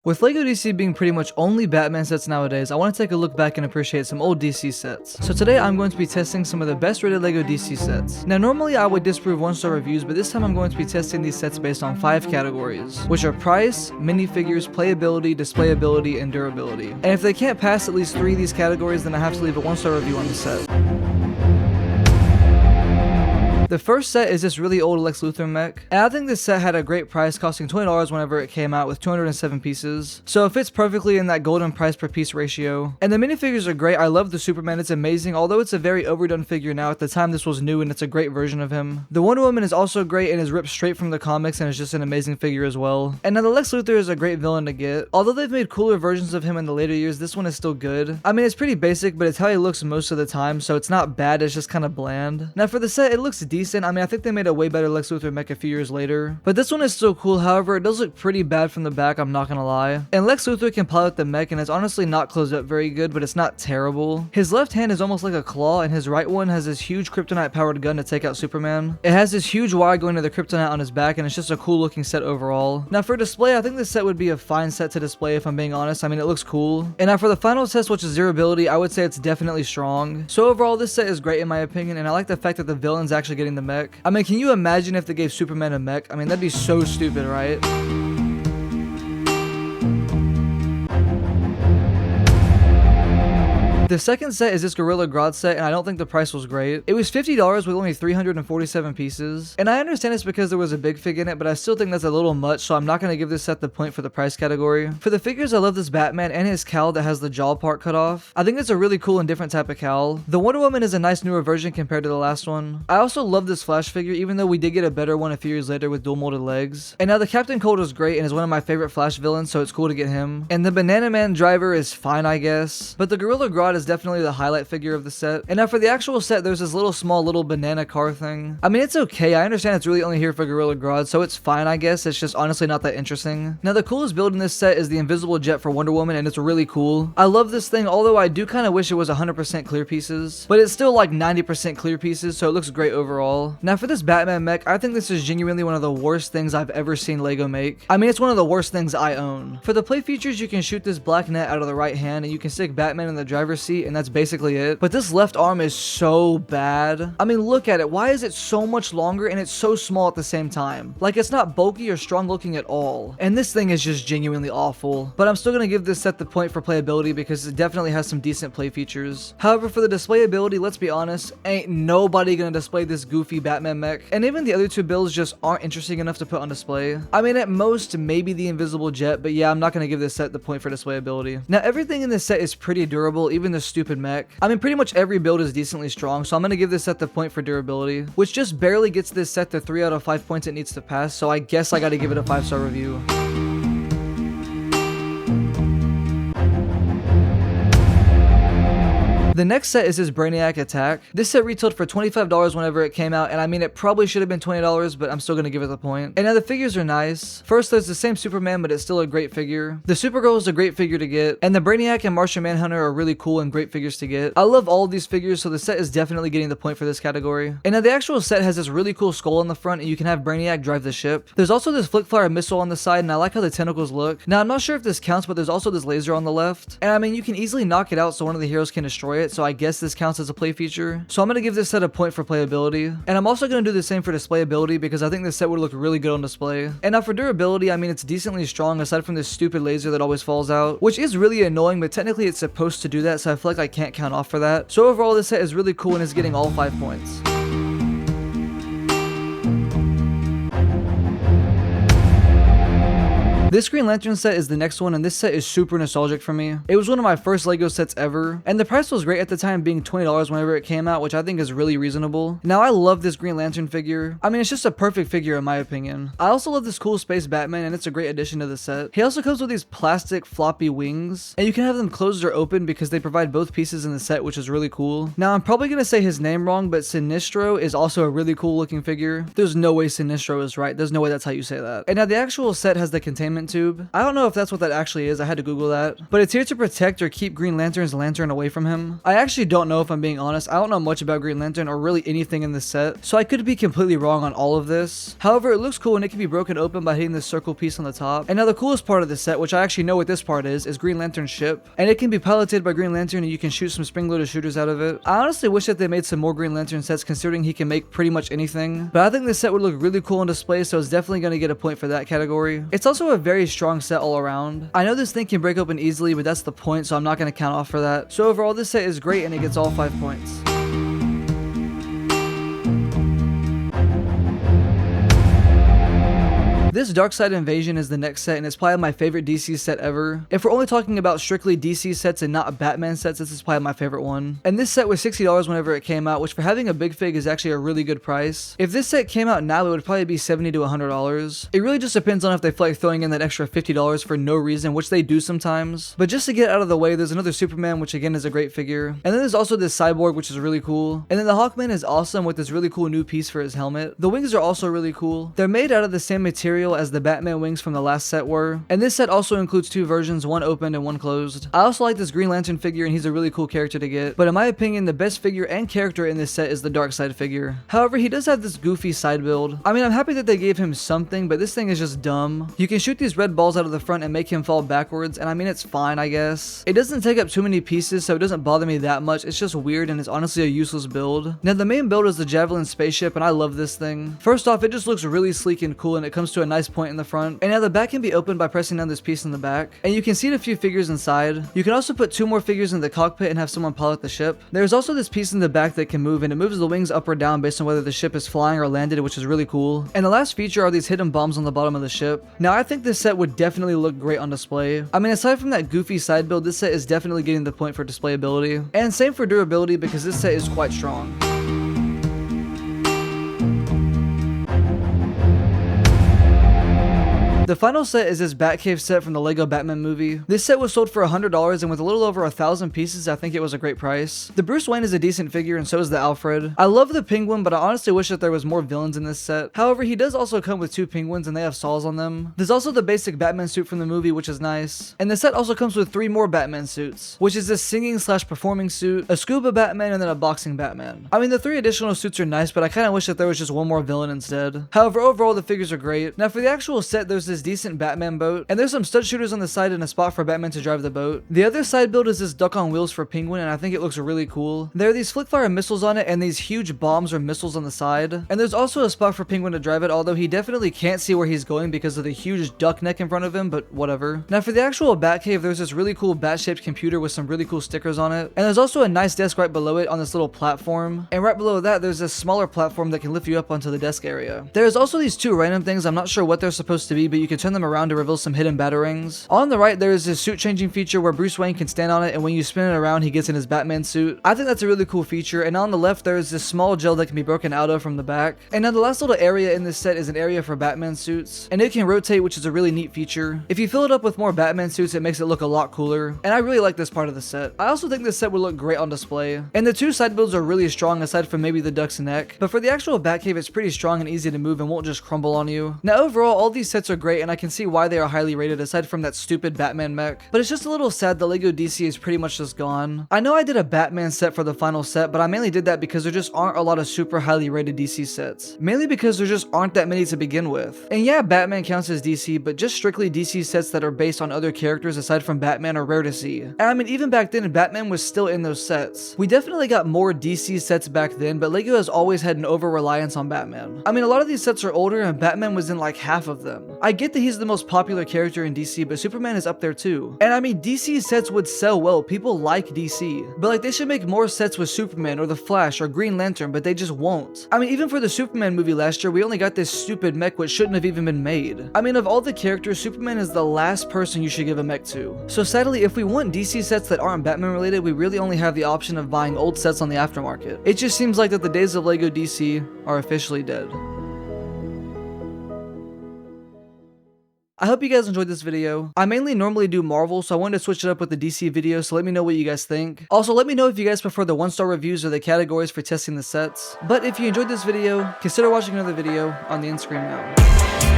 With LEGO DC being pretty much only Batman sets nowadays, I want to take a look back and appreciate some old DC sets. So today I'm going to be testing some of the best rated LEGO DC sets. Now normally I would disprove 1-star reviews, but this time I'm going to be testing these sets based on 5 categories, which are price, minifigures, playability, displayability, and durability. And if they can't pass at least 3 of these categories, then I have to leave a 1-star review on the set. The first set is this really old Lex Luthor mech, and I think this set had a great price, costing $20 whenever it came out with 207 pieces, so it fits perfectly in that golden price per piece ratio. And the minifigures are great. I love the Superman, it's amazing, although it's a very overdone figure now. At the time this was new and it's a great version of him. The Wonder Woman is also great and is ripped straight from the comics and is just an amazing figure as well. And now the Lex Luthor is a great villain to get. Although they've made cooler versions of him in the later years, this one is still good. I mean, it's pretty basic, but it's how he looks most of the time, so it's not bad, it's just kind of bland. Now for the set, it looks decent. I mean, I think they made a way better Lex Luthor mech a few years later, but this one is still cool. However, it does look pretty bad from the back, I'm not gonna lie. And Lex Luthor can pilot the mech, and it's honestly not closed up very good, but it's not terrible. His left hand is almost like a claw, and his right one has this huge kryptonite powered gun to take out Superman. It has this huge wire going to the kryptonite on his back, and it's just a cool looking set overall. Now for display, I think this set would be a fine set to display if I'm being honest. I mean, it looks cool. And now for the final test, which is durability, I would say it's definitely strong. So overall, this set is great in my opinion, and I like the fact that the villain's actually getting the mech. I mean, can you imagine if they gave Superman a mech? I mean, that'd be so stupid, right? The second set is this Gorilla Grodd set, and I don't think the price was great. It was $50 with only 347 pieces. And I understand it's because there was a big fig in it, but I still think that's a little much, so I'm not going to give this set the point for the price category. For the figures, I love this Batman and his cowl that has the jaw part cut off. I think it's a really cool and different type of cowl. The Wonder Woman is a nice newer version compared to the last one. I also love this Flash figure, even though we did get a better one a few years later with dual molded legs. And now the Captain Cold is great and is one of my favorite Flash villains, so it's cool to get him. And the Banana Man driver is fine, I guess. But the Gorilla Grodd is definitely the highlight figure of the set. And now for the actual set, there's this little small little banana car thing. I mean, it's okay. I understand it's really only here for Gorilla Grodd, so it's fine, I guess. It's just honestly not that interesting. Now the coolest build in this set is the invisible jet for Wonder Woman, and it's really cool. I love this thing, although I do kind of wish it was 100% clear pieces, but it's still like 90% clear pieces, so it looks great overall. Now for this Batman mech, I think this is genuinely one of the worst things I've ever seen LEGO make. I mean, it's one of the worst things I own. For the play features, you can shoot this black net out of the right hand, and you can stick Batman in the driver's seat, and that's basically it. But this left arm is so bad. I mean, look at it. Why is it so much longer and it's so small at the same time? Like, it's not bulky or strong looking at all. And this thing is just genuinely awful. But I'm still gonna give this set the point for playability because it definitely has some decent play features. However, for the displayability, let's be honest, ain't nobody gonna display this goofy Batman mech. And even the other 2 builds just aren't interesting enough to put on display. I mean, at most, maybe the invisible jet, but yeah, I'm not gonna give this set the point for displayability. Now, everything in this set is pretty durable, even the stupid mech. I mean, pretty much every build is decently strong, so I'm gonna give this set the point for durability, which just barely gets this set the 3 out of 5 points it needs to pass, so I guess I gotta give it a 5-star review. The next set is this Brainiac Attack. This set retailed for $25 whenever it came out, and I mean, it probably should have been $20, but I'm still gonna give it the point. And now the figures are nice. First, there's the same Superman, but it's still a great figure. The Supergirl is a great figure to get, and the Brainiac and Martian Manhunter are really cool and great figures to get. I love all of these figures, so the set is definitely getting the point for this category. And now the actual set has this really cool skull on the front, and you can have Brainiac drive the ship. There's also this Flickfire missile on the side, and I like how the tentacles look. Now, I'm not sure if this counts, but there's also this laser on the left. And I mean, you can easily knock it out so one of the heroes can destroy it, so I guess this counts as a play feature. So I'm going to give this set a point for playability. And I'm also going to do the same for displayability because I think this set would look really good on display. And now for durability, I mean, it's decently strong aside from this stupid laser that always falls out, which is really annoying, but technically it's supposed to do that, so I feel like I can't count off for that. So overall, this set is really cool and is getting all 5 points. This Green Lantern set is the next one, and this set is super nostalgic for me. It was one of my first LEGO sets ever, and the price was great at the time, being $20 whenever it came out, which I think is really reasonable. Now, I love this Green Lantern figure. I mean, it's just a perfect figure in my opinion. I also love this cool space Batman, and it's a great addition to the set. He also comes with these plastic floppy wings, and you can have them closed or open because they provide both pieces in the set, which is really cool. Now, I'm probably gonna say his name wrong, but Sinestro is also a really cool looking figure. There's no way Sinestro is right. There's no way that's how you say that. And now the actual set has the containment containment tube. I don't know if that's what that actually is, I had to Google that. But it's here to protect or keep Green Lantern's lantern away from him. I actually don't know if I'm being honest. I don't know much about Green Lantern or really anything in this set, so I could be completely wrong on all of this. However, it looks cool and it can be broken open by hitting this circle piece on the top. And now the coolest part of the set, which I actually know what this part is Green Lantern's ship. And it can be piloted by Green Lantern and you can shoot some spring-loaded shooters out of it. I honestly wish that they made some more Green Lantern sets considering he can make pretty much anything. But I think this set would look really cool on display, so it's definitely going to get a point for that category. It's also a very strong set all around. I know this thing can break open easily, but that's the point, so I'm not going to count off for that. So overall, this set is great and it gets all 5 points. This Darkseid Invasion is the next set and it's probably my favorite DC set ever. If we're only talking about strictly DC sets and not Batman sets, this is probably my favorite one. And this set was $60 whenever it came out, which for having a big fig is actually a really good price. If this set came out now, it would probably be $70 to $100. It really just depends on if they feel like throwing in that extra $50 for no reason, which they do sometimes. But just to get out of the way, there's another Superman, which again is a great figure. And then there's also this Cyborg, which is really cool. And then the Hawkman is awesome with this really cool new piece for his helmet. The wings are also really cool. They're made out of the same material as the Batman wings from the last set were, and this set also includes 2 versions, one opened and one closed. I also like this Green Lantern figure and he's a really cool character to get, but in my opinion the best figure and character in this set is the Darkseid figure. However, he does have this goofy side build. I mean, I'm happy that they gave him something, but this thing is just dumb. You can shoot these red balls out of the front and make him fall backwards, and I mean it's fine, I guess. It doesn't take up too many pieces, so it doesn't bother me that much. It's just weird and it's honestly a useless build. Now the main build is the Javelin spaceship and I love this thing. First off, it just looks really sleek and cool and it comes to a nice point in the front. And now the back can be opened by pressing down this piece in the back. And you can seat a few figures inside. You can also put 2 more figures in the cockpit and have someone pilot the ship. There's also this piece in the back that can move and it moves the wings up or down based on whether the ship is flying or landed, which is really cool. And the last feature are these hidden bombs on the bottom of the ship. Now I think this set would definitely look great on display. I mean, aside from that goofy side build, this set is definitely getting the point for displayability. And same for durability because this set is quite strong. The final set is this Batcave set from the Lego Batman movie. This set was sold for $100 and with a little over 1,000 pieces, I think it was a great price. The Bruce Wayne is a decent figure and so is the Alfred. I love the Penguin, but I honestly wish that there was more villains in this set. However, he does also come with 2 penguins and they have saws on them. There's also the basic Batman suit from the movie, which is nice. And the set also comes with 3 more Batman suits, which is this singing/performing suit, a scuba Batman, and then a boxing Batman. I mean, the 3 additional suits are nice, but I kind of wish that there was just one more villain instead. However, overall the figures are great. Now for the actual set, there's this decent Batman boat, and there's some stud shooters on the side and a spot for Batman to drive the boat. The other side build is this duck on wheels for Penguin, and I think it looks really cool. There are these flickfire missiles on it and these huge bombs or missiles on the side, and there's also a spot for Penguin to drive it, although he definitely can't see where he's going because of the huge duck neck in front of him, but whatever. Now for the actual Batcave, there's this really cool bat-shaped computer with some really cool stickers on it, and there's also a nice desk right below it on this little platform, and right below that there's this smaller platform that can lift you up onto the desk area. There's also these 2 random things, I'm not sure what they're supposed to be, but you can turn them around to reveal some hidden batarangs. On the right, there is this suit changing feature where Bruce Wayne can stand on it, and when you spin it around, he gets in his Batman suit. I think that's a really cool feature. And on the left, there is this small gel that can be broken out of from the back. And now the last little area in this set is an area for Batman suits, and it can rotate, which is a really neat feature. If you fill it up with more Batman suits, it makes it look a lot cooler, and I really like this part of the set. I also think this set would look great on display. And the 2 side builds are really strong aside from maybe the duck's neck, but for the actual Batcave, it's pretty strong and easy to move and won't just crumble on you. Now overall, all these sets are great, and I can see why they are highly rated aside from that stupid Batman mech, but it's just a little sad that Lego DC is pretty much just gone. I know I did a Batman set for the final set, but I mainly did that because there just aren't a lot of super highly rated DC sets, mainly because there just aren't that many to begin with. And yeah, Batman counts as DC, but just strictly DC sets that are based on other characters aside from Batman are rare to see. And I mean, even back then, Batman was still in those sets. We definitely got more DC sets back then, but Lego has always had an over-reliance on Batman. I mean, a lot of these sets are older and Batman was in like half of them. I get that he's the most popular character in DC, but Superman is up there too. And I mean, DC sets would sell well. People like DC. But like, they should make more sets with Superman or the Flash or Green Lantern, but they just won't. I mean, even for the Superman movie last year, we only got this stupid mech which shouldn't have even been made. I mean, of all the characters, Superman is the last person you should give a mech to. So sadly, if we want DC sets that aren't Batman related, we really only have the option of buying old sets on the aftermarket. It just seems like that the days of Lego DC are officially dead. I hope you guys enjoyed this video. I mainly normally do Marvel, so I wanted to switch it up with the DC video, so let me know what you guys think. Also, let me know if you guys prefer the 1-star reviews or the categories for testing the sets. But if you enjoyed this video, consider watching another video on the end screen now.